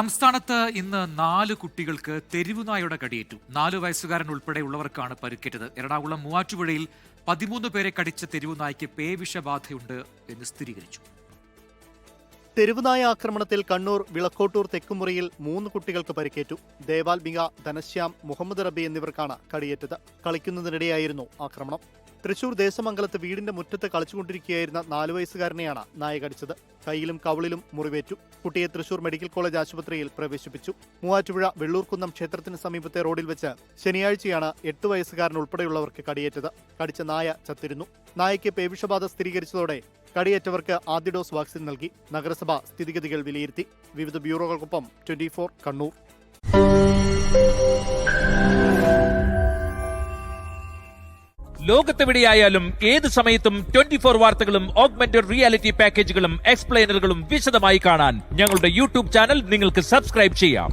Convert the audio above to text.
സംസ്ഥാനത്ത് ഇന്ന് 4 കുട്ടികൾക്ക് തെരുവുനായയുടെ കടിയേറ്റു. 4 വയസ്സുകാരൻ ഉൾപ്പെടെയുള്ളവർക്കാണ് പരിക്കേറ്റത്. എറണാകുളം മൂവാറ്റുപുഴയിൽ 13 പേരെ കടിച്ച തെരുവുനായ്ക്ക് പേവിഷബാധയുണ്ട് എന്ന് സ്ഥിരീകരിച്ചു. തെരുവുനായ ആക്രമണത്തിൽ കണ്ണൂർ വിളക്കോട്ടൂർ തെക്കുമുറിയിൽ 3 കുട്ടികൾക്ക് പരിക്കേറ്റു. ദേവാൽമിക, ധനശ്യാം, മുഹമ്മദ് റബി എന്നിവർക്കാണ് കടിയേറ്റത്. കളിക്കുന്നതിനിടെയായിരുന്നു ആക്രമണം. തൃശൂർ ദേശമംഗലത്ത് വീടിന്റെ മുറ്റത്ത് കളിച്ചുകൊണ്ടിരിക്കുകയായിരുന്ന 4 വയസ്സുകാരനെയാണ് നായ കടിച്ചത്. കൈയിലും കവിളിലും മുറിവേറ്റു. കുട്ടിയെ തൃശൂർ മെഡിക്കൽ കോളേജ് ആശുപത്രിയിൽ പ്രവേശിപ്പിച്ചു. മൂവാറ്റുപുഴ വെള്ളൂർക്കുന്നം ക്ഷേത്രത്തിന് സമീപത്തെ റോഡിൽ വെച്ച് ശനിയാഴ്ചയാണ് 8 വയസ്സുകാരൻ ഉൾപ്പെടെയുള്ളവർക്ക് കടിയേറ്റത്. കടിച്ച നായ ചത്തിരുന്നു. നായയ്ക്ക് പേവിഷബാധ സ്ഥിരീകരിച്ചതോടെ കടിയേറ്റവർക്ക് ആദ്യ ഡോസ് വാക്സിൻ നൽകി. നഗരസഭ സ്ഥിതിഗതികൾ വിലയിരുത്തി. വിവിധ ബ്യൂറോകൾക്കൊപ്പം 24 കണ്ണൂർ. ലോകത്തെവിടെയായാലും ഏത് സമയത്തും 24 വാർത്തകളും ഓഗ്മെന്റഡ് റിയാലിറ്റി പാക്കേജുകളും എക്സ്പ്ലെയിനറുകളും വിശദമായി കാണാൻ ഞങ്ങളുടെ യൂട്യൂബ് ചാനൽ നിങ്ങൾക്ക് സബ്സ്ക്രൈബ് ചെയ്യാം.